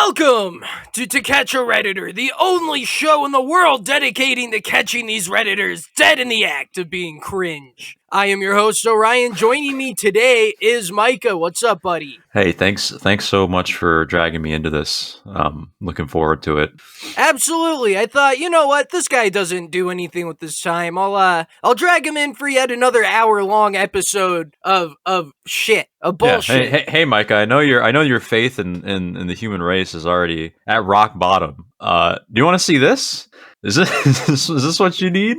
Welcome to Catch a Redditor, the only show in the world dedicating to catching these Redditors dead in the act of being cringe. I am your host, Orion. Joining me today is Micah. What's up, buddy? Hey, thanks so much for dragging me into this. Looking forward to it. Absolutely. I thought, you know what, this guy doesn't do anything with his time. I'll drag him in for yet another hour-long episode of shit, of bullshit. Yeah. Hey, Micah. I know your faith in the human race is already at rock bottom. Do you want to see this? Is this what you need?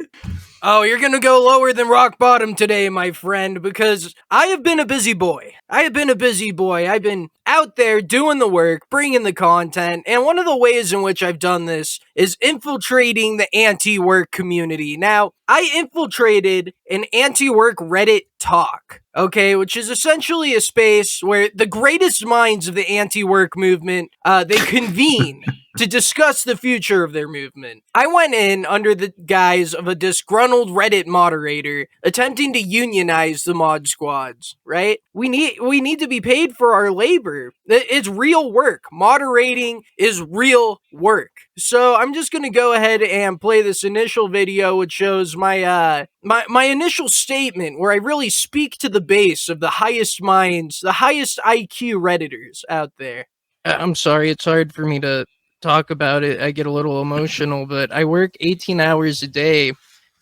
Oh, you're gonna go lower than rock bottom today, my friend, because I have been a busy boy. I've been out there doing the work, bringing the content, and one of the ways in which I've done this is infiltrating the anti-work community. Now, I infiltrated an anti-work Reddit talk, okay, which is essentially a space where the greatest minds of the anti-work movement, they convene to discuss the future of their movement. I went in under the guise of a disgruntled Reddit moderator attempting to unionize the mod squads, right? We need to be paid for our labor. It's real work. Moderating is real work. So I'm just going to go ahead and play this initial video which shows my initial statement where I really speak to the base of the highest minds, the highest IQ Redditors out there. I'm sorry, it's hard for me to talk about it. I get a little emotional, but I work 18 hours a day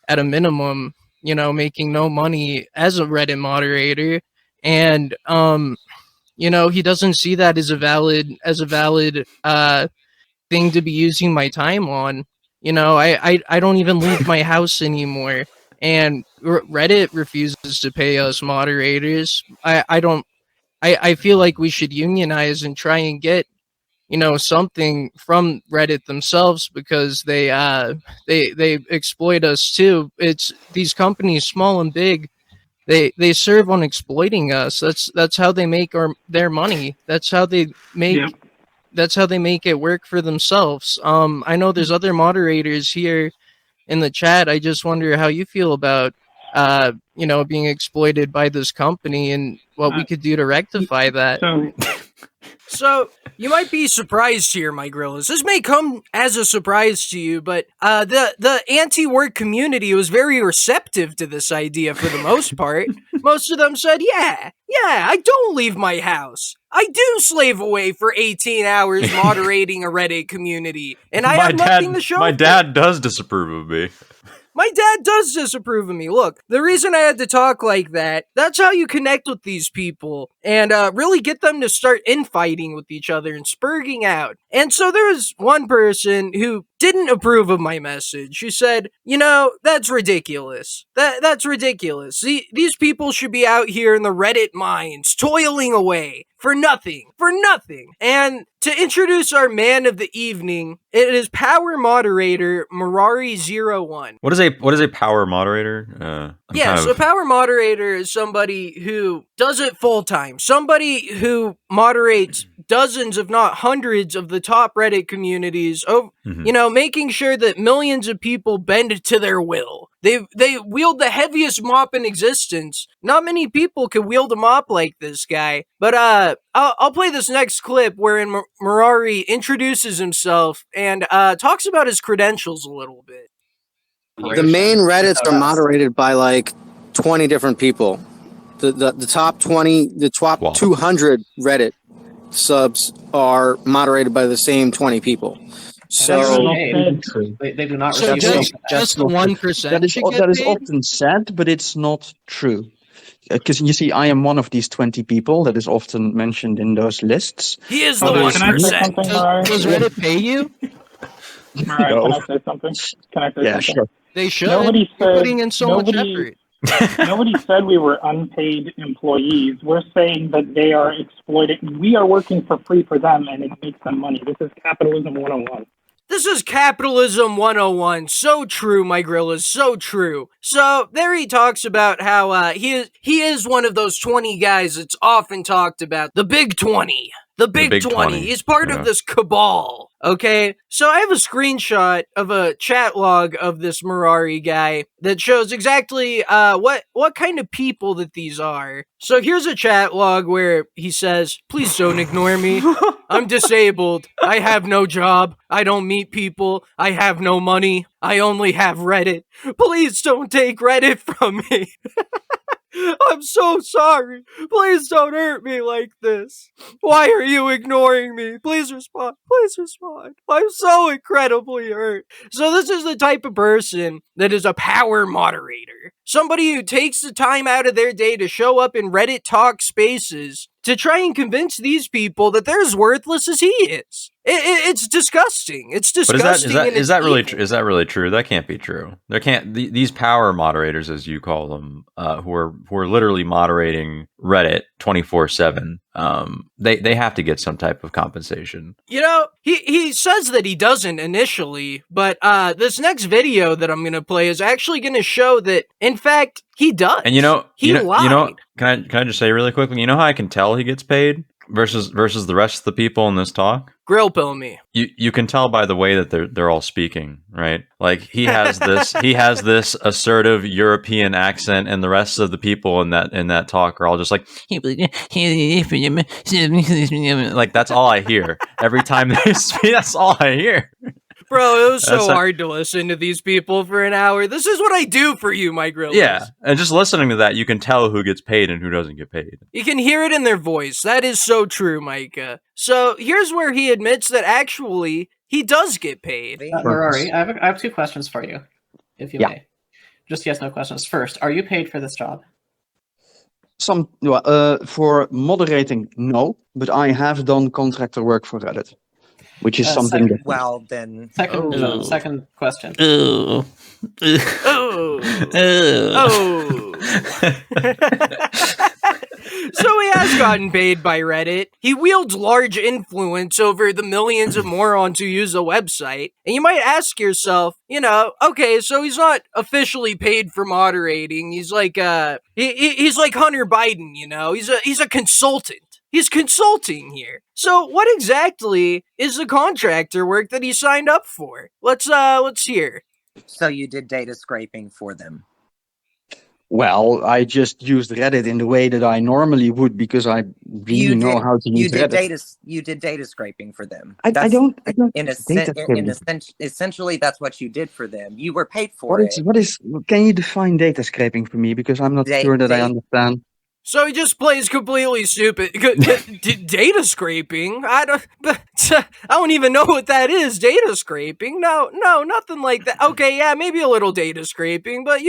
at a minimum, you know, making no money as a Reddit moderator. And, you know, he doesn't see that as a valid thing to be using my time on. You know, I don't even leave my house anymore. And Reddit refuses to pay us moderators. I feel like we should unionize and try and get, you know, something from Reddit themselves, because they exploit us too. It's these companies, small and big, they serve on exploiting us. That's how they make their money. That's how they make it work for themselves. I know there's other moderators here in the chat. I just wonder how you feel about you know, being exploited by this company and what we could do to rectify that. So, you might be surprised here, my grillas. This may come as a surprise to you, but the anti-work community was very receptive to this idea for the most part. Most of them said, yeah, I don't leave my house. I do slave away for 18 hours moderating a Reddit community, and I have nothing to show. My dad does disapprove of me. My dad does disapprove of me. Look, the reason I had to talk like that, that's how you connect with these people and really get them to start infighting with each other and spurging out. And so there was one person who didn't approve of my message. She said, you know, that's ridiculous. That's ridiculous. These people should be out here in the Reddit mines, toiling away for nothing. And to introduce our man of the evening, it is power moderator Mirari01. What is a power moderator? So power moderator is somebody who does it full time. Somebody who moderates dozens, if not hundreds, of the top Reddit communities. You know, making sure that millions of people bend to their will. They wield the heaviest mop in existence. Not many people can wield a mop like this guy. But I'll play this next clip wherein Mirari introduces himself and talks about his credentials a little bit. The main Reddits are moderated by like 20 different people. The top 20, the top 200 Reddit subs are moderated by the same 20 people. So they do not. So receive just 1%. That is often said, but it's not true. Because you see, I am one of these 20 people that is often mentioned in those lists. He is the 1%. Does Reddit pay you? Can I say something? Sure. They should. Nobody You're said, putting in so much effort. Nobody said we were unpaid employees. We're saying that they are exploiting. We are working for free for them, and it makes them money. This is capitalism 101. This is capitalism 101. So true, my grillas. So true. So there he talks about how he is one of those 20 guys that's often talked about. The Big 20. The Big 20. He's part of this cabal. Okay? So I have a screenshot of a chat log of this Mirari guy that shows exactly what kind of people that these are. So here's a chat log where he says, "Please don't ignore me." I'm disabled. I have no job. I don't meet people. I have no money. I only have Reddit. Please don't take Reddit from me. I'm so sorry. Please don't hurt me like this. Why are you ignoring me? Please respond. Please respond. I'm so incredibly hurt. So this is the type of person that is a power moderator. Somebody who takes the time out of their day to show up in Reddit talk spaces to try and convince these people that they're as worthless as he is. It's disgusting. It's disgusting. But is that really true? Is that really true? That can't be true. There can't these power moderators, as you call them, who are literally moderating Reddit 24/7. They have to get some type of compensation. You know, he says that he doesn't initially, but this next video that I'm gonna play is actually gonna show that, in fact, he does. And he lied. Can I just say really quickly? You know how I can tell he gets paid versus the rest of the people in this talk? Grill pill me. You can tell by the way that they're all speaking, right? Like he has this assertive European accent, and the rest of the people in that talk are all just like like that's all I hear every time they speak. That's all I hear. Bro, it was so hard to listen to these people for an hour. This is what I do for you, my grillers. Yeah, and just listening to that, you can tell who gets paid and who doesn't get paid. You can hear it in their voice. That is so true, Micah. So here's where he admits that actually he does get paid. Rory, I have 2 questions for you, if you may. Just yes/no questions. First, are you paid for this job? For moderating, no, but I have done contractor work for Reddit, which is something different. Well, then... Second question. Oh. So he has gotten paid by Reddit. He wields large influence over the millions of morons who use the website. And you might ask yourself, okay, so he's not officially paid for moderating. He's like he's like Hunter Biden, He's a consultant. He's consulting here. So what exactly is the contractor work that he signed up for? Let's hear. So you did data scraping for them? Well, I just used Reddit in the way that I normally would because I really know how to use Reddit. You did data scraping for them. I don't Essentially, that's what you did for them. You were paid for it. Can you define data scraping for me? Because I'm not sure that I understand. So he just plays completely stupid. Data scraping? I don't even know what that is. Data scraping? No, nothing like that. Okay, yeah, maybe a little data scraping, but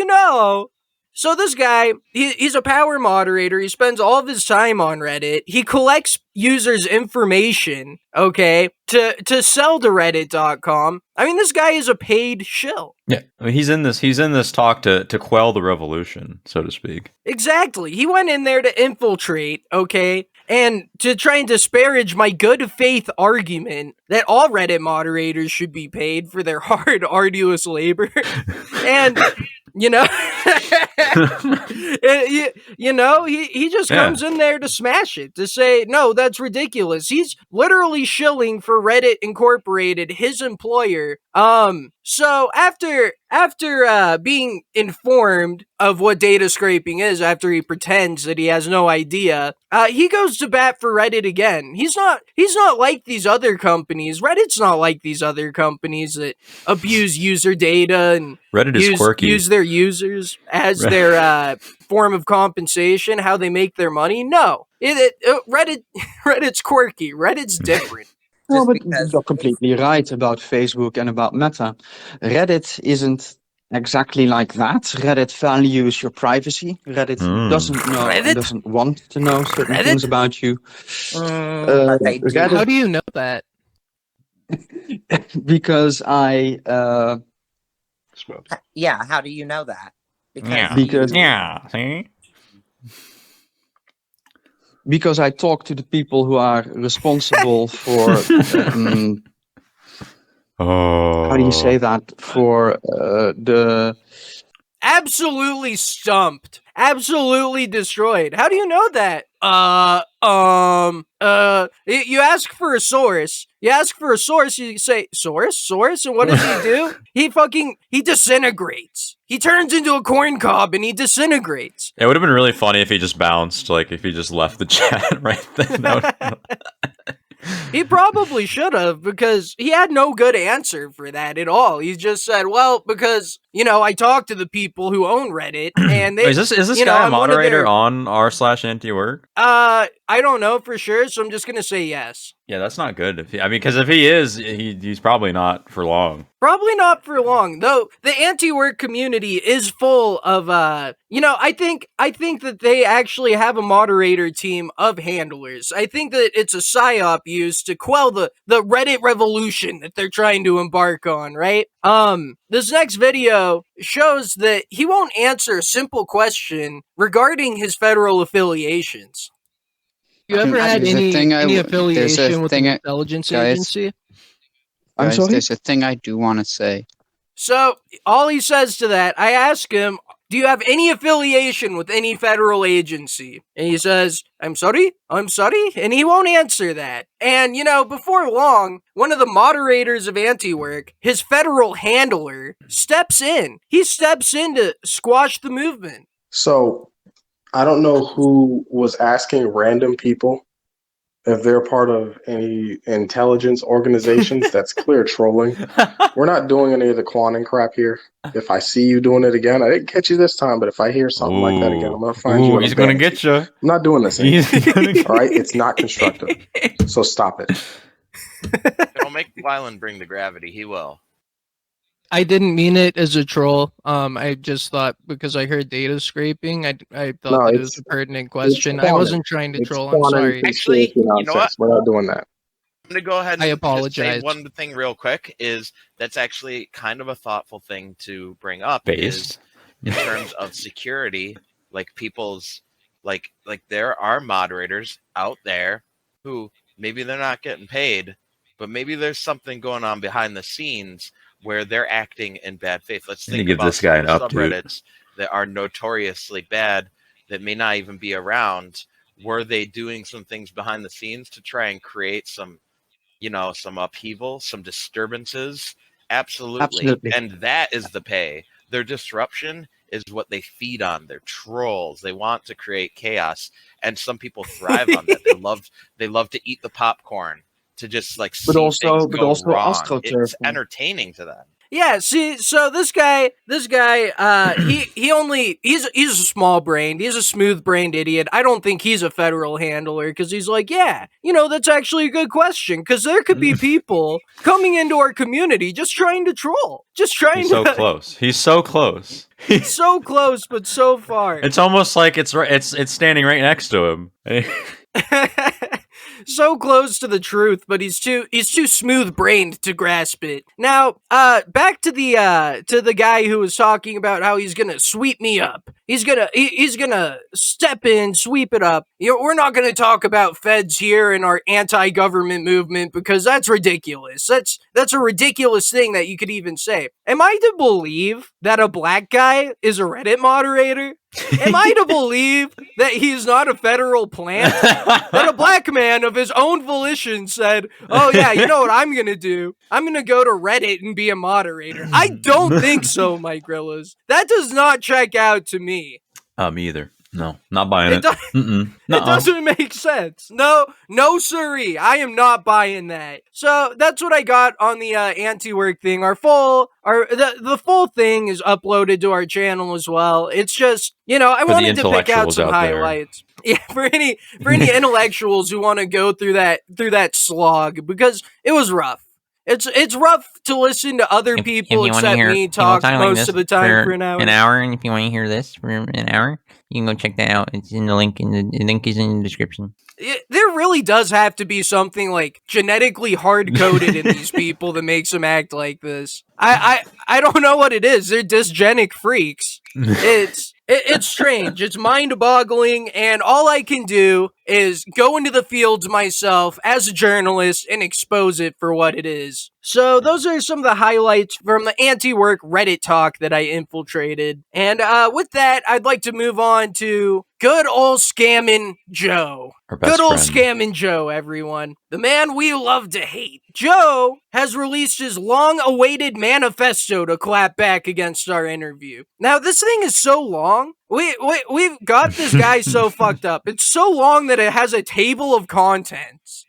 So this guy, he's a power moderator. He spends all of his time on Reddit. He collects users' information, okay, to sell to Reddit.com. I mean, this guy is a paid shill. Yeah, I mean, he's in this talk to quell the revolution, so to speak. Exactly. He went in there to infiltrate, okay, and to try and disparage my good faith argument that all Reddit moderators should be paid for their hard, arduous labor. And he just comes in there to smash it, to say, no, that's ridiculous. He's literally shilling for Reddit Incorporated, his employer. So after being informed of what data scraping is, after he pretends that he has no idea, he goes to bat for Reddit again. He's not like these other companies. Reddit's not like these other companies that abuse user data and Reddit is quirky. Use their users as their form of compensation, how they make their money. No, Reddit's quirky. Reddit's different. Well, but you're completely right about Facebook and about Meta. Reddit isn't exactly like that. Reddit values your privacy. Reddit doesn't want to know certain things about you. Reddit, how do you know that? Because I... Yeah, how do you know that? Because I talk to the people who are responsible for how do you say that? For the... Absolutely stumped. Absolutely destroyed. How do you know that? You ask for a source. You say, source? And what does he do? He disintegrates. He turns into a corn cob and he disintegrates. It would have been really funny if he just bounced, like if he just left the chat right then. He probably should have, because he had no good answer for that at all. He just said, well, because, I talked to the people who own Reddit, and they... Is this guy a moderator on r/Antiwork? I don't know for sure, so I'm just gonna say yes. Yeah, that's not good. Because if he is, he's probably not for long. Probably not for long, though. The anti-work community is full of, I think that they actually have a moderator team of handlers. I think that it's a psyop used to quell the Reddit revolution that they're trying to embark on, right? This next video shows that he won't answer a simple question regarding his federal affiliations. You ever had any affiliation with an intelligence agency? I'm sorry? There's a thing I do want to say. So, all he says to that, I ask him, do you have any affiliation with any federal agency? And he says, I'm sorry? And he won't answer that. And, before long, one of the moderators of Antiwork, his federal handler, steps in. He steps in to squash the movement. So, I don't know who was asking random people if they're part of any intelligence organizations. That's clear trolling. We're not doing any of the quanting crap here. If I see you doing it again, I didn't catch you this time, but if I hear something like that again, I'm going to find you. He's going to get you. I'm not doing this anymore. All right? It's not constructive. So stop it. Don't make Wyland bring the gravity. He will. I didn't mean it as a troll. I just thought, because I heard data scraping, I thought it was a pertinent question. I wasn't trying to troll. I'm sorry. Actually, you know what? We're not doing that. I'm going to go ahead and I apologize. say one thing real quick is that's actually kind of a thoughtful thing to bring up is in terms of security, like people's, like there are moderators out there who maybe they're not getting paid, but maybe there's something going on behind the scenes where they're acting in bad faith. Let's think about this guy an subreddits that are notoriously bad that may not even be around. Were they doing some things behind the scenes to try and create some, some upheaval, some disturbances? Absolutely. And that is the pay. Their disruption is what they feed on. They're trolls. They want to create chaos. And some people thrive on that. They love to eat the popcorn. To just see things go wrong. It's entertaining to them. Yeah, see, so this guy, he's a small brained, he's a smooth brained idiot. I don't think he's a federal handler, because he's like, yeah, that's actually a good question, because there could be people coming into our community just trying to troll, He's so close. He's so close. He's so close, but so far. It's almost like it's standing right next to him. So close to the truth, but he's too smooth-brained to grasp it. Now, back to the guy who was talking about how he's gonna sweep me up. He's gonna step in, sweep it up. We're not gonna talk about feds here and our anti-government movement, because that's ridiculous. That's a ridiculous thing that you could even say. Am I to believe that a black guy is a Reddit moderator? Am I to believe that he's not a federal plant? That a black man of his own volition said, oh yeah, you know what I'm gonna do? I'm gonna go to Reddit and be a moderator. I don't think so, Mike Grillas. That does not check out to me. Me either. No, not buying it. It doesn't make sense. No, siree. I am not buying that. So that's what I got on the anti-work thing. The full thing is uploaded to our channel as well. It's just, I wanted to pick out some highlights. Yeah, for any intellectuals who want to go through that slog, because it was rough. It's rough to listen to other people except me talk most of the time for an hour. And if you want to hear this for an hour, you can go check that out. It's in the link, and the link is in the description. There really does have to be something genetically hard-coded in these people that makes them act like this. I don't know what it is. They're dysgenic freaks. It's strange. It's mind-boggling, and all I can do is go into the fields myself as a journalist and expose it for what it is. So those are some of the highlights from the anti-work Reddit talk that I infiltrated. And with that, I'd like to move on to good old Scammin' Joe. Good old Scammin' Joe, everyone. The man we love to hate. Joe has released his long-awaited manifesto to clap back against our interview. Now, this thing is so long. We've got this guy so fucked up. It's so long that it has a table of contents.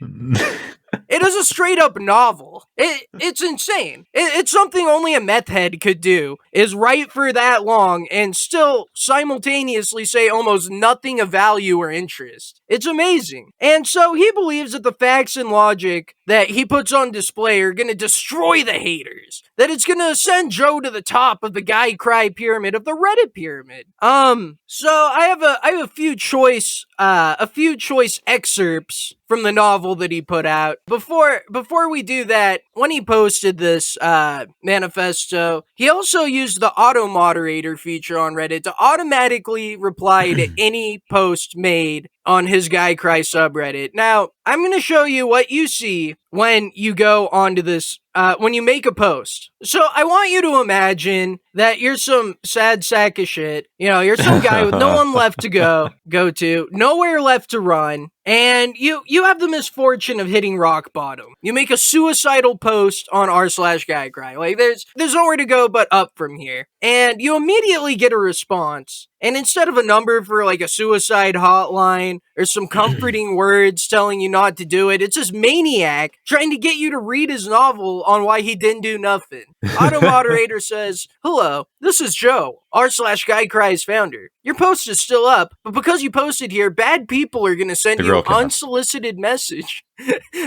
It is a straight up novel. It's insane. It's something only a meth head could do, is write for that long and still simultaneously say almost nothing of value or interest. It's amazing. And so he believes that the facts and logic that he puts on display are going to destroy the haters. That it's going to send Joe to the top of the guy cry pyramid of the Reddit pyramid. So I have a few choice excerpts from the novel that he put out. Before we do that, when he posted this manifesto, he also used the auto moderator feature on Reddit to automatically reply to any post made on his Guy Cry subreddit. Now, I'm going to show you what you see when you go onto this, when you make a post. So I want you to imagine that you're some sad sack of shit. You know, you're some guy with no one left to go to, nowhere left to run. And you have the misfortune of hitting rock bottom. You make a suicidal post on r/GuyCry. Like there's nowhere to go but up from here. And you immediately get a response. And instead of a number for like a suicide hotline or some comforting words telling you not to do it, it's this maniac trying to get you to read his novel on why he didn't do nothing. Auto moderator says, "Hello, this is Joe, r/GuyCry's founder. Your post is still up, but because you posted here, bad people are going to send you an unsolicited message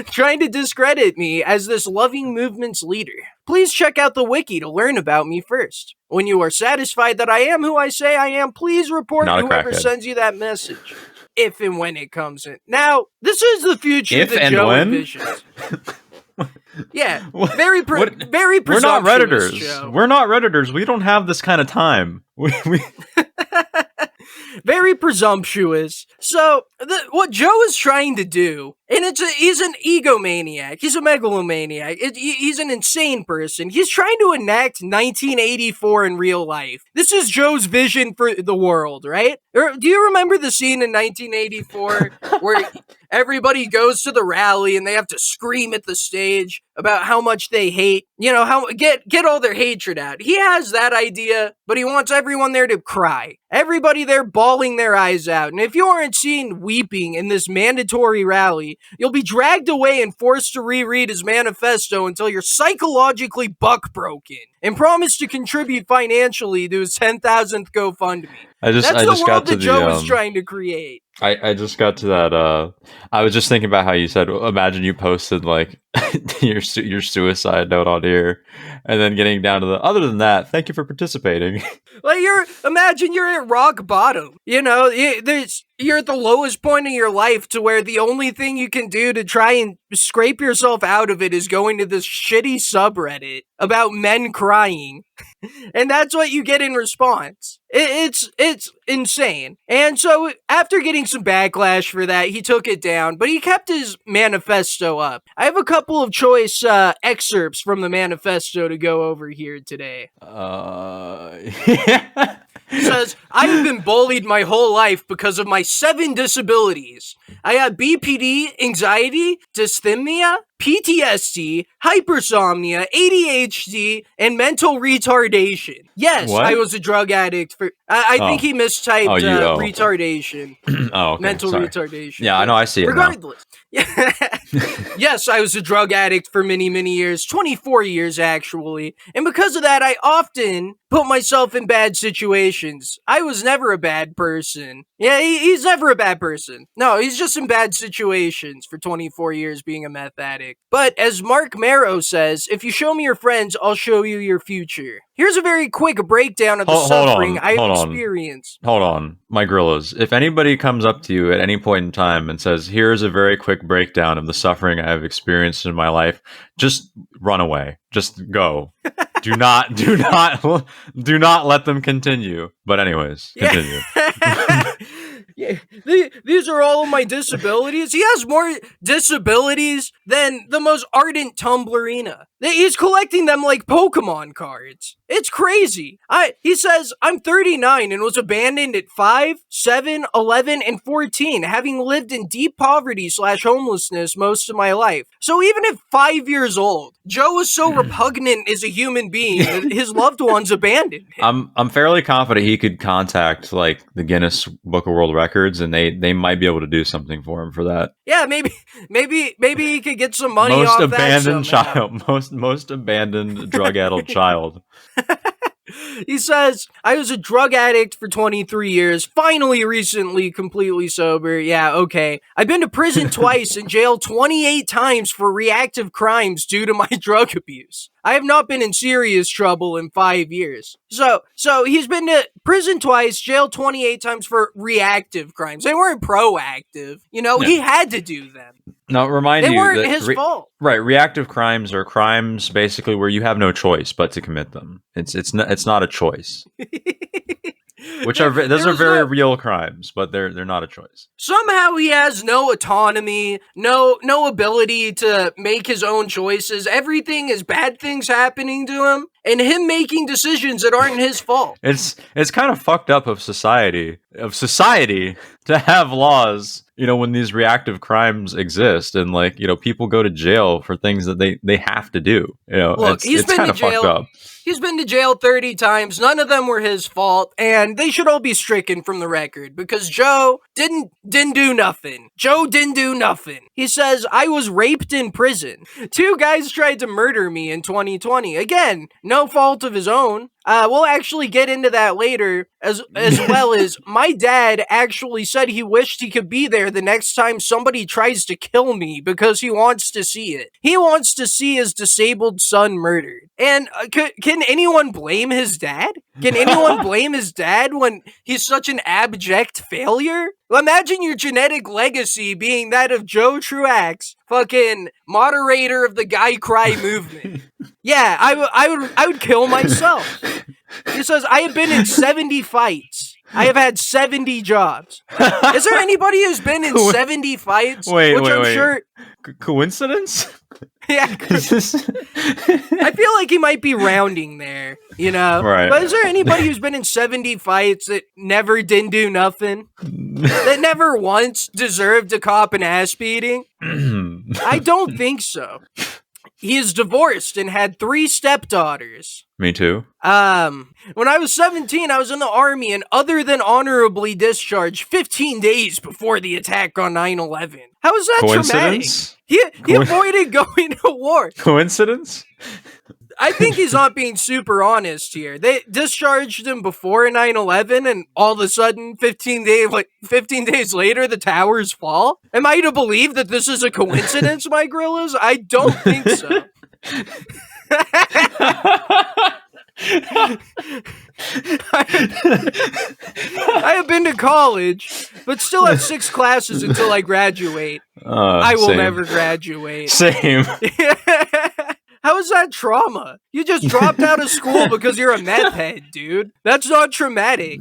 trying to discredit me as this loving movement's leader. Please check out the wiki to learn about me first. When you are satisfied that I am who I say I am, please report whoever sends you that message. If and when it comes in." Now, this is the future that Joe envisions. Yeah, very presumptuous. We're not Redditors. Joe. We're not Redditors. We don't have this kind of time. Very presumptuous. So, what Joe is trying to do, and he's an egomaniac, he's a megalomaniac, he's an insane person. He's trying to enact 1984 in real life. This is Joe's vision for the world, right? Do you remember the scene in 1984 where everybody goes to the rally and they have to scream at the stage about how much they hate, how get all their hatred out? He has that idea, but he wants everyone there to cry. Everybody there bawling their eyes out. And if you aren't seen weeping in this mandatory rally, you'll be dragged away and forced to reread his manifesto until you're psychologically buck-broken and promise to contribute financially to his 10,000th GoFundMe. That's the world that Joe was trying to create. I just got to that. I was just thinking about how you said, imagine you posted like your suicide note on here, and then getting down to the. Other than that, thank you for participating. Like imagine you're at rock bottom. You're at the lowest point in your life to where the only thing you can do to try and scrape yourself out of it is going to this shitty subreddit about men crying. And that's what you get in response. It's insane. And so after getting some backlash for that, he took it down, but he kept his manifesto up. I have a couple of choice excerpts from the manifesto to go over here today. He says, "I have been bullied my whole life because of my 7 disabilities. I have BPD, anxiety, dysthymia, PTSD, hypersomnia, ADHD, and mental retardation." Yes, what? I was a drug addict for... I think he mistyped retardation. Oh, okay. Mental retardation. Yeah, I know, I see it regardless. Yes, I was a drug addict for many, many years. 24 years, actually. And because of that, I often put myself in bad situations. I was never a bad person. Yeah, he's never a bad person. No, he's just in bad situations for 24 years being a meth addict. But as Mark Marrow says, if you show me your friends, I'll show you your future. Here's a very quick breakdown of the suffering I've experienced. Hold on, my gorillas. If anybody comes up to you at any point in time and says, here's a very quick breakdown of the suffering I have experienced in my life, just run away. Just go. Do not let them continue. But anyways, continue. Yeah, these are all of my disabilities. He has more disabilities than the most ardent Tumblrina. He's collecting them like Pokemon cards. It's crazy. He says, "I'm 39 and was abandoned at 5, 7, 11, and 14, having lived in deep poverty / homelessness most of my life. So even at 5 years old, Joe was so repugnant as a human being that his loved ones abandoned him. I'm fairly confident he could contact like the Guinness Book of World Records, and they might be able to do something for him for that. Yeah, maybe he could get some money Most off abandoned that somehow. child, most abandoned drug-addled child. He says, I was a drug addict for 23 years, finally recently completely sober. Yeah, okay. I've been to prison twice and jail 28 times for reactive crimes due to my drug abuse. I have not been in serious trouble in 5 years. So he's been to prison twice, jail 28 times for reactive crimes. They weren't proactive. He had to do them. No, remind They you weren't that his fault. Right, reactive crimes are crimes basically where you have no choice but to commit them. It's not a choice. Those are very real crimes, but they're not a choice. Somehow he has no autonomy, no ability to make his own choices. Everything is bad things happening to him, and him making decisions that aren't his fault. It's kind of fucked up of society to have laws, when these reactive crimes exist, and people go to jail for things that they have to do. Look, it's kind of fucked up. He's been to jail 30 times. None of them were his fault, and they should all be stricken from the record because Joe didn't do nothing. Joe didn't do nothing. He says, I was raped in prison. 2 guys tried to murder me in 2020. Again, no fault of his own. We'll actually get into that later, as well as my dad actually said he wished he could be there the next time somebody tries to kill me because he wants to see it. He wants to see his disabled son murdered. And can anyone blame his dad? Can anyone blame his dad when he's such an abject failure? Imagine your genetic legacy being that of Joe Truax, fucking moderator of the Guy Cry movement. Yeah, I would kill myself. He says, I have been in 70 fights. I have had 70 jobs. Is there anybody who's been in 70 fights? Wait. Sure. Coincidence? Yeah. I feel like he might be rounding there, Right. But is there anybody who's been in 70 fights that never didn't do nothing? That never once deserved a cop an ass beating? I don't think so. He is divorced and had 3 stepdaughters. Me too. When I was 17, I was in the army and other than honorably discharged 15 days before the attack on 9/11. How is that Coincidence? traumatic? He avoided going to war. Coincidence? I think he's not being super honest here. They discharged him before 9/11 and all of a sudden 15 days later the towers fall? Am I to believe that this is a coincidence, my gorillas? I don't think so. I have been to college, but still have 6 classes until I graduate. I will never graduate. Same. How is that trauma? You just dropped out of school because you're a meth head, dude. That's not traumatic.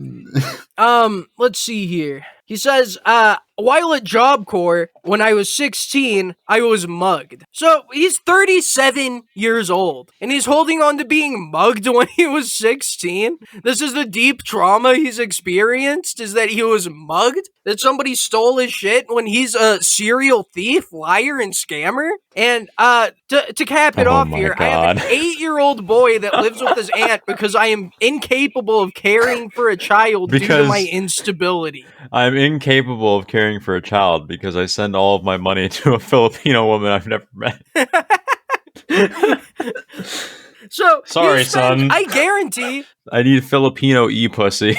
Let's see here. He says, while at Job Corps, when I was 16, I was mugged. So he's 37 years old, and he's holding on to being mugged when he was 16. This is the deep trauma he's experienced, is that he was mugged? That somebody stole his shit when he's a serial thief, liar, and scammer? And to cap it off here, God. I have an 8-year-old boy that lives with his aunt because I am incapable of caring for a child due to my instability. I'm incapable of caring for a child because I send all of my money to a Filipino woman I've never met. So sorry, son. I guarantee. I need Filipino e-pussy.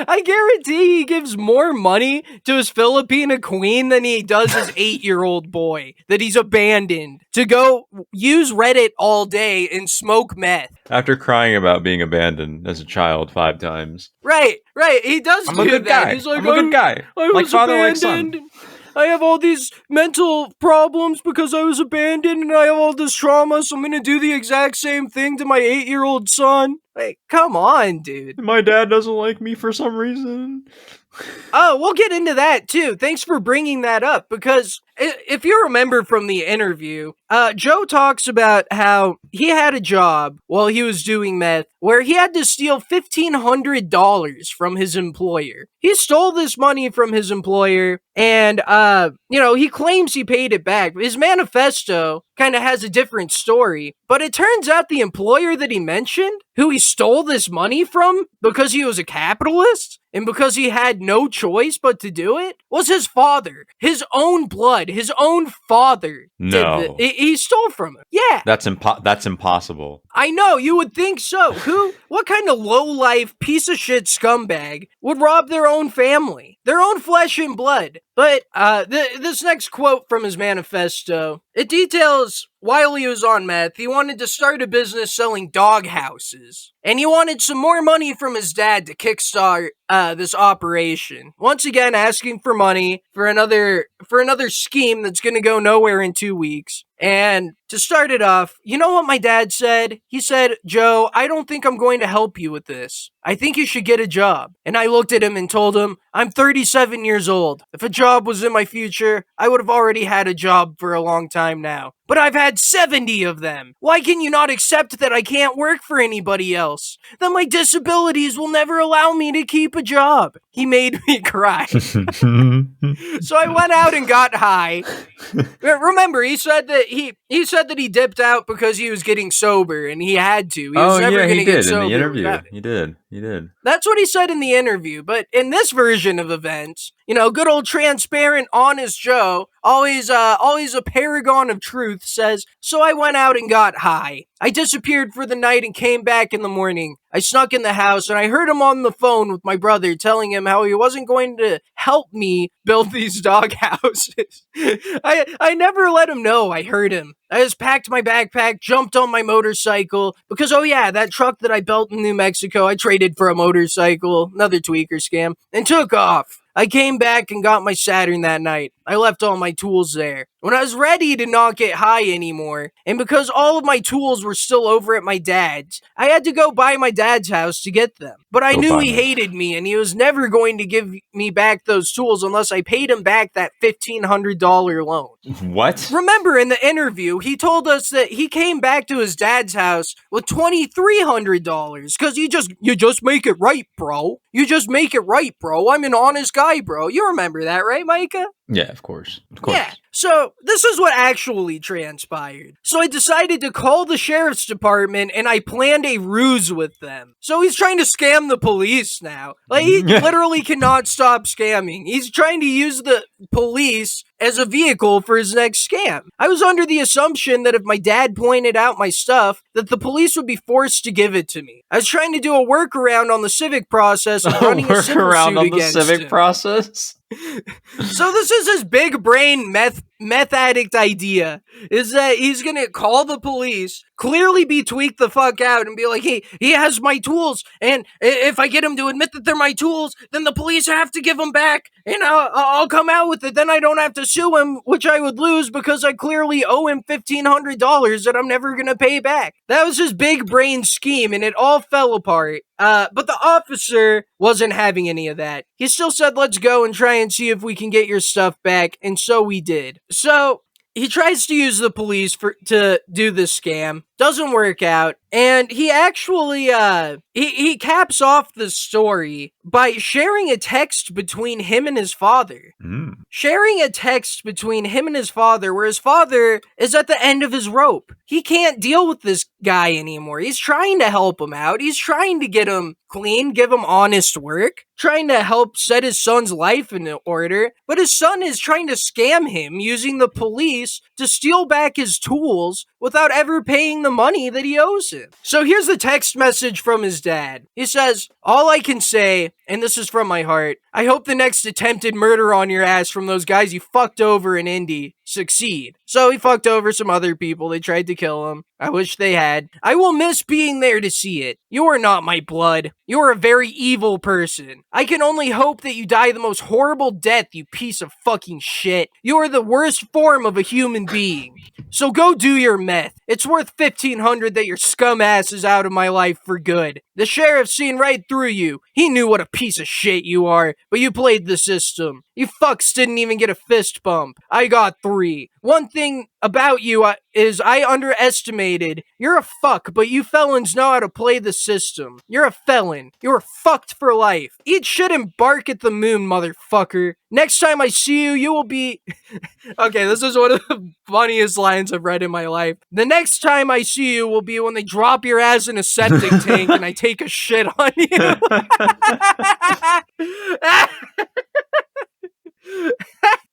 I guarantee he gives more money to his Filipina queen than he does his 8-year-old boy that he's abandoned to go use Reddit all day and smoke meth. After crying about being abandoned as a child 5 times. Right. He does I'm do a good that. guy. He's like, I'm a good guy. I like was father, abandoned. like son. I have all these mental problems because I was abandoned and I have all this trauma, so I'm gonna do the exact same thing to my 8-year-old son. Like, come on, dude. My dad doesn't like me for some reason. Oh, we'll get into that too. Thanks for bringing that up because if you remember from the interview, Joe talks about how he had a job while he was doing meth where he had to steal $1,500 from his employer. He stole this money from his employer and, he claims he paid it back. His manifesto kind of has a different story, but it turns out the employer that he mentioned, who he stole this money from because he was a capitalist and because he had no choice but to do it, was his father. His own blood, his own father. No. He stole from him. Yeah. That's impossible. I know, you would think so. What kind of low-life piece of shit scumbag would rob their own family? Their own flesh and blood. But this next quote from his manifesto, it details while he was on meth, he wanted to start a business selling dog houses. And he wanted some more money from his dad to kickstart this operation. Once again, asking for money for another scheme that's going to go nowhere in 2 weeks. And to start it off, you know what my dad said? He said, Joe, I don't think I'm going to help you with this. I think you should get a job. And I looked at him and told him, I'm 37 years old. If a job was in my future, I would have already had a job for a long time now. But I've had 70 of them. Why can you not accept that I can't work for anybody else? That my disabilities will never allow me to keep a job. He made me cry. So I went out and got high. Remember, he said that he dipped out because he was getting sober and he had to. He was never going to get sober. In the interview. He did. That's what he said in the interview. But in this version of events, good old transparent, honest Joe, always a paragon of truth, says, so I went out and got high. I disappeared for the night and came back in the morning. I snuck in the house and I heard him on the phone with my brother telling him how he wasn't going to help me build these dog houses. I never let him know I heard him. I just packed my backpack, jumped on my motorcycle, because, that truck that I built in New Mexico, I traded for a motorcycle, another tweaker scam, and took off. I came back and got my Saturn that night. I left all my tools there. When I was ready to not get high anymore, and because all of my tools were still over at my dad's, I had to go by my dad's house to get them. But I knew he hated me, and he was never going to give me back those tools unless I paid him back that $1,500 loan. What? Remember in the interview, he told us that he came back to his dad's house with $2,300 because you just make it right, bro. You just make it right, bro. I'm an honest guy, bro. You remember that, right, Micah? Yeah, of course. Yeah. So this is what actually transpired. So I decided to call the sheriff's department and I planned a ruse with them. So he's trying to scam the police now. Like, he literally cannot stop scamming. He's trying to use the police as a vehicle for his next scam. I was under the assumption that if my dad pointed out my stuff, that the police would be forced to give it to me. I was trying to do a workaround on the civic process of running a civil suit against him. Process? So this is his big brain meth addict idea, is that he's gonna call the police, clearly be tweaked the fuck out, and be like, hey, he has my tools, and if I get him to admit that they're my tools, then the police have to give them back, and I'll come out with it, then I don't have to sue him, which I would lose because I clearly owe him $1,500 that I'm never gonna pay back. That was his big brain scheme, and it all fell apart. But the officer wasn't having any of that. He still said, let's go and try and see if we can get your stuff back, and so we did. So he tries to use the police to do this scam. Doesn't work out. And he actually, he caps off the story by sharing a text between him and his father. Sharing a text between him and his father where his father is at the end of his rope. He can't deal with this guy anymore. He's trying to help him out. He's trying to get him clean, give him honest work, trying to help set his son's life in order. But his son is trying to scam him using the police to steal back his tools without ever paying the money that he owes him. So here's the text message from his dad. He says, all I can say, and this is from my heart, I hope the next attempted murder on your ass from those guys you fucked over in Indy succeed. So he fucked over some other people. They tried to kill him. I wish they had. I will miss being there to see it. You are not my blood. You are a very evil person. I can only hope that you die the most horrible death, you piece of fucking shit. You are the worst form of a human being. So go do your meth. It's worth $1,500 that your scum ass is out of my life for good. The sheriff's seen right through you. He knew what a piece of shit you are, but you played the system. You fucks didn't even get a fist bump. I got 3. One thing about you is I underestimated. You're a fuck, but you felons know how to play the system. You're a felon. You're fucked for life. Eat shit and bark at the moon, motherfucker. Next time I see you, you will be... Okay, this is one of the funniest lines I've read in my life. The next time I see you will be when they drop your ass in a septic tank and I take a shit on you.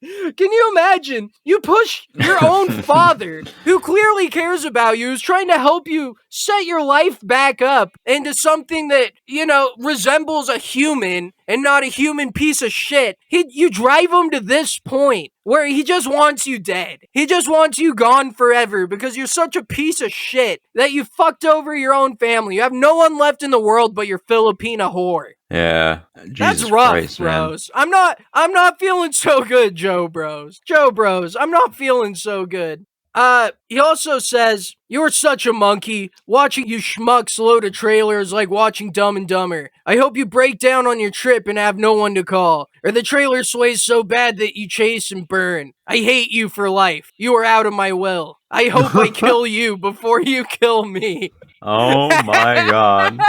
Can you imagine? You push your own father, who clearly cares about you, who's trying to help you set your life back up into something that, resembles a human and not a human piece of shit. You drive him to this point where he just wants you dead. He just wants you gone forever because you're such a piece of shit that you fucked over your own family. You have no one left in the world but your Filipina whore. Yeah. That's Jesus rough, Christ, bros. I'm not feeling so good, Joe Bros. Joe Bros, I'm not feeling so good. He also says, you're such a monkey. Watching you schmucks load a trailer is like watching Dumb and Dumber. I hope you break down on your trip and have no one to call. Or the trailer sways so bad that you chase and burn. I hate you for life. You are out of my will. I hope I kill you before you kill me. Oh my god.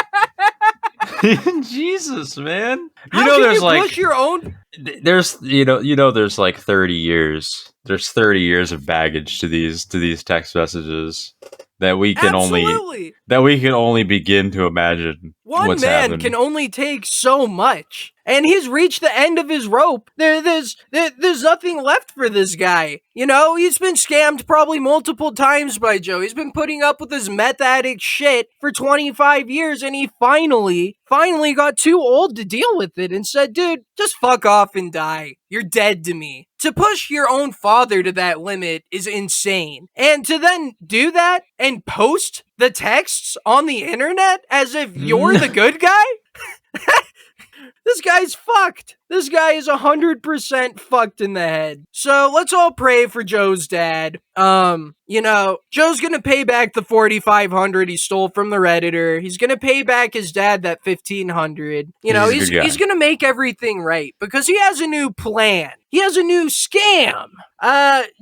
Jesus, man. How can there's you push your own... There's there's like 30 years. There's 30 years of baggage to these text messages that we can only begin to imagine. One man can only take so much. And he's reached the end of his rope. There's nothing left for this guy. He's been scammed probably multiple times by Joe. He's been putting up with his meth addict shit for 25 years, and he finally got too old to deal with it and said, dude, just fuck off and die. You're dead to me. To push your own father to that limit is insane. And to then do that and post the texts on the internet as if you're the good guy? This guy's fucked. This guy is 100% fucked in the head. So let's all pray for Joe's dad. Joe's gonna pay back the $4,500 he stole from the Redditor. He's gonna pay back his dad that $1,500. He's gonna make everything right because he has a new plan. He has a new scam.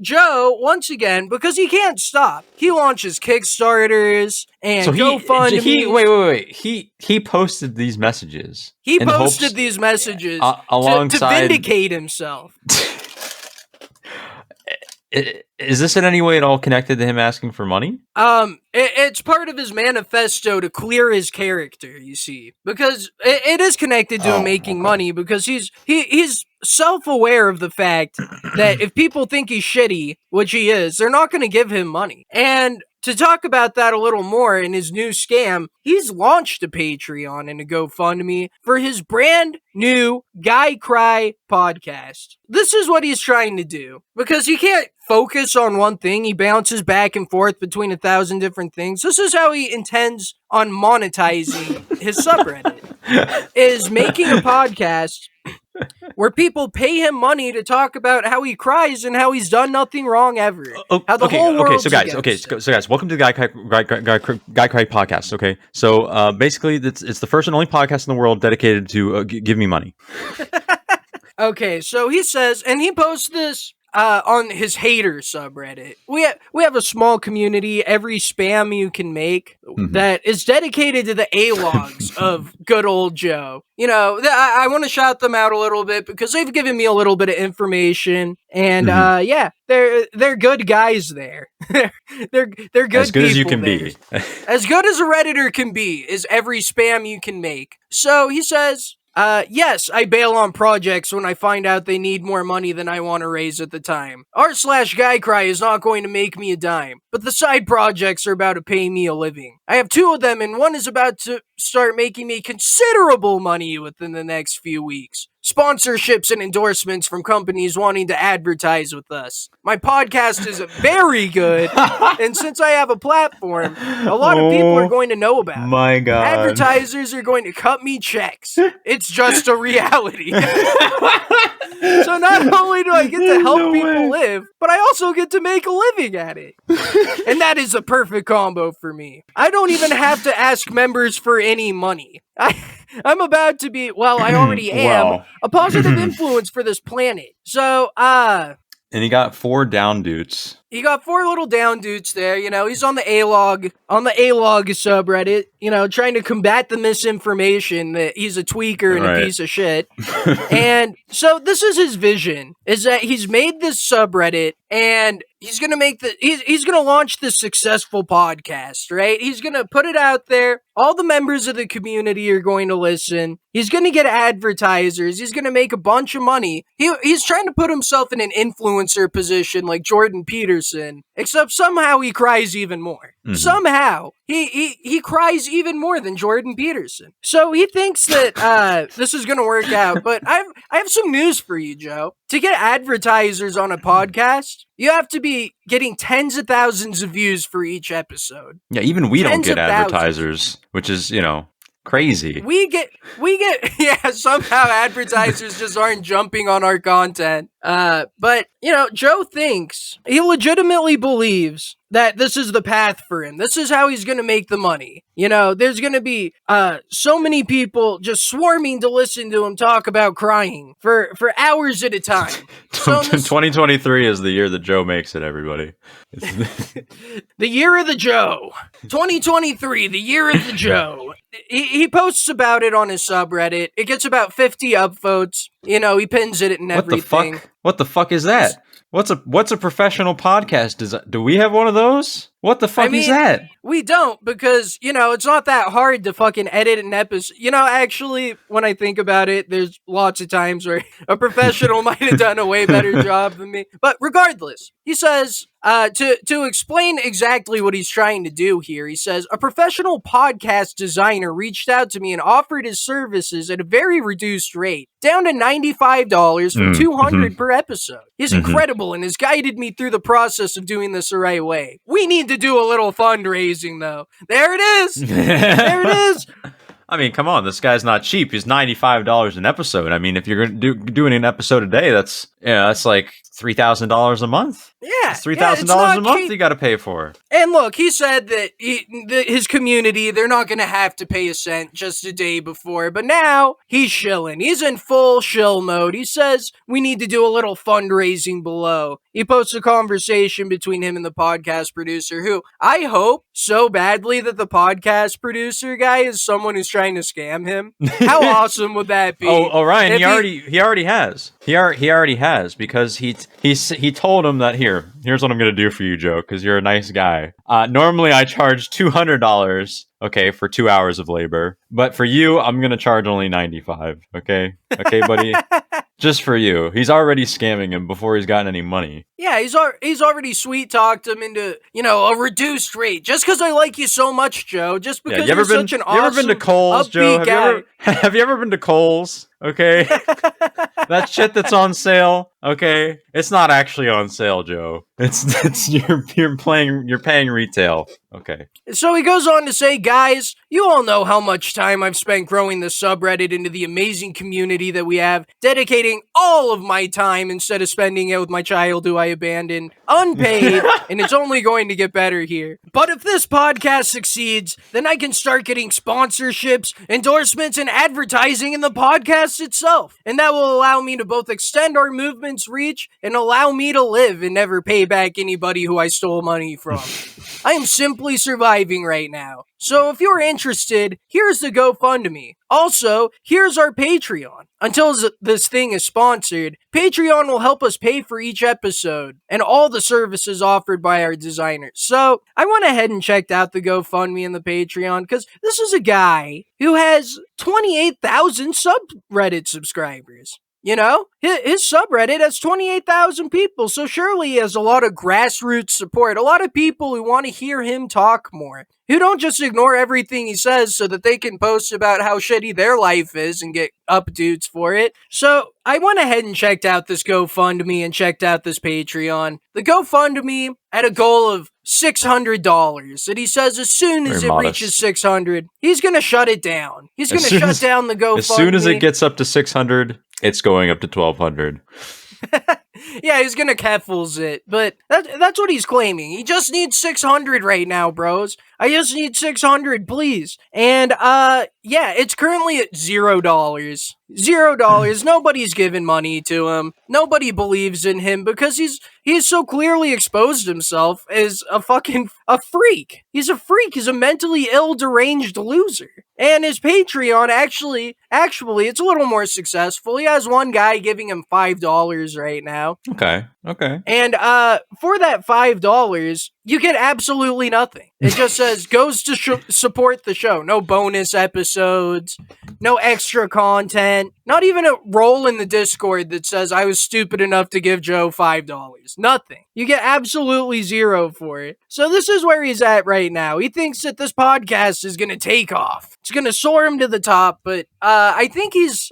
Joe, once again, because he can't stop, he launches Kickstarters and GoFundMe. Wait. He posted these messages. He posted these messages to vindicate himself. Is this in any way at all connected to him asking for money? It's part of his manifesto to clear his character, you see. Because it is connected to him making money because he's self-aware of the fact that if people think he's shitty, which he is, they're not going to give him money. And to talk about that a little more in his new scam, he's launched a Patreon and a GoFundMe for his brand new Guy Cry podcast. This is what he's trying to do because he can't focus on one thing. He bounces back and forth between 1,000 different things. This is how he intends on monetizing his subreddit, is making a podcast where people pay him money to talk about how he cries and how he's done nothing wrong ever. How the whole world so guys, welcome to the Guy Cry podcast. Okay, so basically, it's the first and only podcast in the world dedicated to give me money. Okay, so he says, and he posts this on his hater subreddit. We have a small community, every spam you can make, that is dedicated to the A-logs of good old Joe. I want to shout them out a little bit because they've given me a little bit of information, and they're good guys there. they're good. As good as you can be. As good as a Redditor can be is every spam you can make. So he says, yes, I bail on projects when I find out they need more money than I want to raise at the time. r/GuyCry is not going to make me a dime, but the side projects are about to pay me a living. I have 2 of them, and one is about to start making me considerable money within the next few weeks. sponsorships and endorsements from companies wanting to advertise with us. My podcast is very good, and since I have a platform, a lot of people are going to know about it. My God. Advertisers are going to cut me checks. It's just a reality. So not only do I get to help people live, but I also get to make a living at it. And that is a perfect combo for me. I don't even have to ask members for any money. I'm about to be, well, I already am, a positive influence for this planet. So, and he got 4 down dudes. He got 4 little down dudes there, you know, he's on the A-log subreddit, you know, trying to combat the misinformation that he's a tweaker and a piece of shit. And so this is his vision, is that he's made this subreddit and he's going to he's going to launch this successful podcast, right? He's going to put it out there. All the members of the community are going to listen. He's going to get advertisers. He's going to make a bunch of money. He's trying to put himself in an influencer position like Jordan Peterson, except somehow he cries even more. Mm-hmm. Somehow he cries even more than Jordan Peterson. So he thinks that this is going to work out. But I have some news for you, Joe. To get advertisers on a podcast, you have to be getting tens of thousands of views for each episode. Yeah, even we don't get advertisers, which is, you know, crazy. We get yeah, somehow advertisers just aren't jumping on our content. But, you know, Joe thinks, he legitimately believes that this is the path for him. This is how he's going to make the money. You know, there's going to be so many people just swarming to listen to him talk about crying for hours at a time. So 2023 is the year that Joe makes it, everybody. The year of the Joe. 2023, the year of the Joe. He posts about it on his subreddit. It gets about 50 upvotes. You know, he pins it and everything. What the fuck is that? What's a professional podcast? Do we have one of those? What the fuck is that? We don't, because, you know, it's not that hard to fucking edit an episode. You know, actually, when I think about it, there's lots of times where a professional might have done a way better job than me. But regardless, he says, to explain exactly what he's trying to do here, he says, a professional podcast designer reached out to me and offered his services at a very reduced rate, down to $95 from $200 per episode. He's incredible and has guided me through the process of doing this the right way. We need to do a little fundraising, though. There it is. There it is. I mean, come on, this guy's not cheap. He's $95 an episode. I mean, if you're doing an episode a day, that's like $3,000 a month. Yeah, it's $3,000 a month you got to pay for. And look, he said that his community, they're not going to have to pay a cent just a day before, but now he's shilling. He's in full shill mode. He says we need to do a little fundraising below. He posts a conversation between him and the podcast producer, who I hope so badly that the podcast producer guy is someone who's trying to scam him. How awesome would that be? Oh, Orion, he already has. He already has, because he told him that here's what I'm gonna do for you, Joe, because you're a nice guy. Normally I charge $200, okay, for 2 hours of labor, but for you I'm gonna charge only $95. Okay, buddy. Just for you. He's already scamming him before he's gotten any money. Yeah, he's already sweet talked him into, you know, a reduced rate. Just because I like you so much, Joe. Just because you're such an awesome, you ever been to Kohl's, Joe? Guy. Have you ever been to Kohl's? Okay, that shit that's on sale. Okay, it's not actually on sale, Joe. It's you're paying retail. Okay. So he goes on to say, guys, you all know how much time I've spent growing the subreddit into the amazing community that we have, dedicating all of my time instead of spending it with my child who I abandoned, unpaid, and it's only going to get better here. But if this podcast succeeds, then I can start getting sponsorships, endorsements, and advertising in the podcast itself. And that will allow me to both extend our movement's reach and allow me to live and never pay back anybody who I stole money from. I am simply surviving right now. So if you're interested, here's the GoFundMe. Also, here's our Patreon. Until this thing is sponsored, Patreon will help us pay for each episode and all the services offered by our designers. So I went ahead and checked out the GoFundMe and the Patreon, because this is a guy who has 28,000 subreddit subscribers. You know, his subreddit has 28,000 people, so surely he has a lot of grassroots support, a lot of people who want to hear him talk more, who don't just ignore everything he says so that they can post about how shitty their life is and get updates for it. So I went ahead and checked out this GoFundMe and checked out this Patreon. The GoFundMe had a goal of $600, and he says as soon as Very it modest. reaches 600, he's gonna shut it down. He's gonna shut down the GoFundMe. As soon as it gets up to 600, it's going up to 1,200. Yeah, he's gonna catfools it, but that's what he's claiming. He just needs 600 right now, bros. I just need 600, please. And yeah, it's currently at $0. $0. Nobody's giving money to him. Nobody believes in him because he's so clearly exposed himself as a freak. He's a freak. He's a mentally ill, deranged loser. And his Patreon actually, it's a little more successful. He has one guy giving him $5 right now. Okay. And for that $5, you get absolutely nothing. It just says goes to support the show. No bonus episodes, no extra content, not even a role in the Discord that says I was stupid enough to give Joe $5. Nothing. You get absolutely zero for it. So this is where he's at right now. He thinks that this podcast is going to take off. It's going to soar him to the top, but I think he's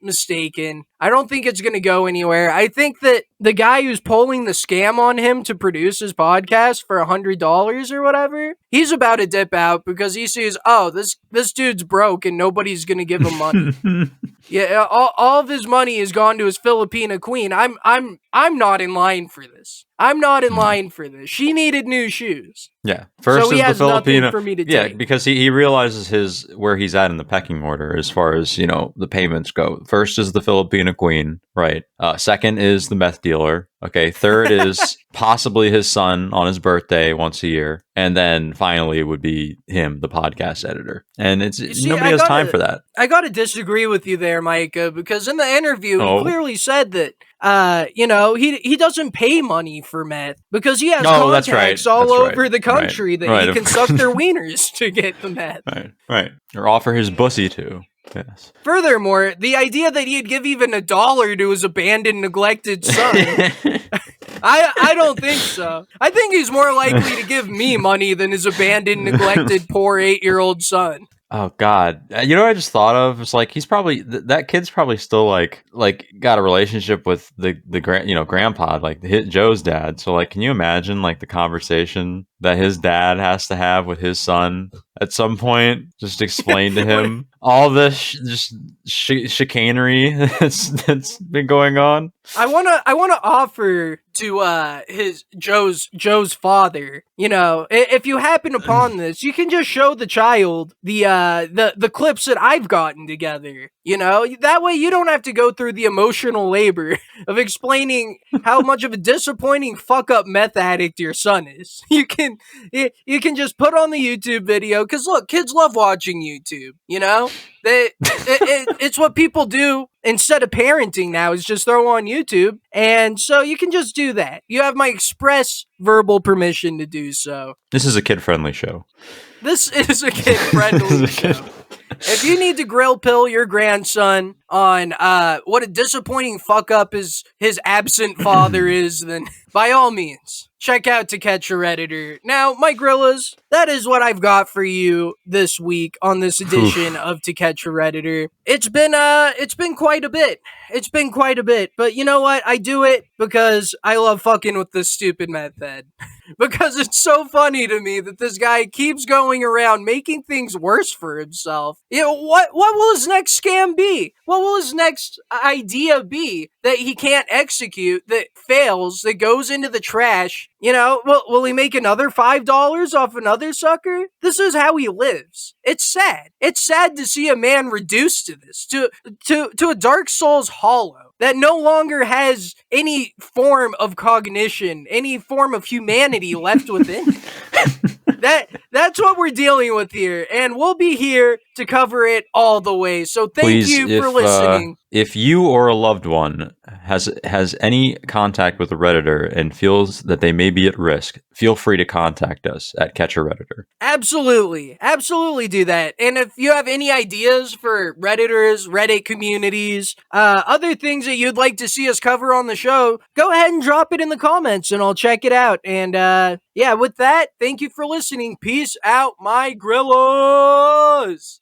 mistaken. I don't think it's going to go anywhere. I think that the guy who's pulling the scam on him to produce his podcast for $100 or whatever, he's about to dip out because he sees, oh, this dude's broke and nobody's going to give him money. Yeah, all of his money has gone to his Filipina queen. I'm not in line for this. I'm not in line for this. She needed new shoes. Yeah. First so he is has the Filipino. nothing for me to Yeah, take. because he realizes where he's at in the pecking order as far as, the payments go. First is the Filipina queen, right? Second is the meth dealer. Okay. Third is possibly his son on his birthday once a year. And then finally would be him, the podcast editor. And nobody has time for that. I gotta disagree with you there, Micah, because in the interview he clearly said that he doesn't pay money for meth because he has contacts all over the country that he can suck their wieners to get the meth. Right. Or offer his pussy to. Yes. Furthermore, the idea that he'd give even $1 to his abandoned, neglected son, I don't think so. I think he's more likely to give me money than his abandoned, neglected, poor 8-year-old son. Oh God! You know what I just thought of? It's like he's probably that kid's probably still like got a relationship with the grandpa, like Joe's dad. So like, can you imagine like the conversation that his dad has to have with his son at some point? Just explain to him all this chicanery that's been going on. I wanna offer to Joe's father. If you happen upon this, you can just show the child the clips that I've gotten together. That way you don't have to go through the emotional labor of explaining how much of a disappointing fuck up meth addict your son is. You can just put on the YouTube video because look, kids love watching YouTube. It's what people do instead of parenting now is just throw on YouTube. And so you can just do that. You have my express verbal permission to do so. This is a kid-friendly show. This is a kid-friendly show. If you need to grill pill your grandson on what a disappointing fuck up his absent father is, then by all means, check out To Catch a Redditor. Now, my Grillas, that is what I've got for you this week on this edition of To Catch a Redditor. It's been quite a bit. It's been quite a bit, but you know what? I do it because I love fucking with this stupid meth head. Because it's so funny to me that this guy keeps going around making things worse for himself. What will his next scam be? What will his next idea be that he can't execute, that fails, that goes into the trash? Will he make another $5 off another sucker? This is how he lives. It's sad. It's sad to see a man reduced to this, to a Dark Souls hollow that no longer has any form of cognition, any form of humanity left within. That's what we're dealing with here, and we'll be here to cover it all the way. So thank you for listening. If you or a loved one has any contact with a Redditor and feels that they may be at risk, feel free to contact us at Catch a Redditor. Absolutely. Absolutely do that. And if you have any ideas for Redditors, Reddit communities, other things that you'd like to see us cover on the show, go ahead and drop it in the comments and I'll check it out. And yeah, with that, thank you for listening. Peace out, my Grillos.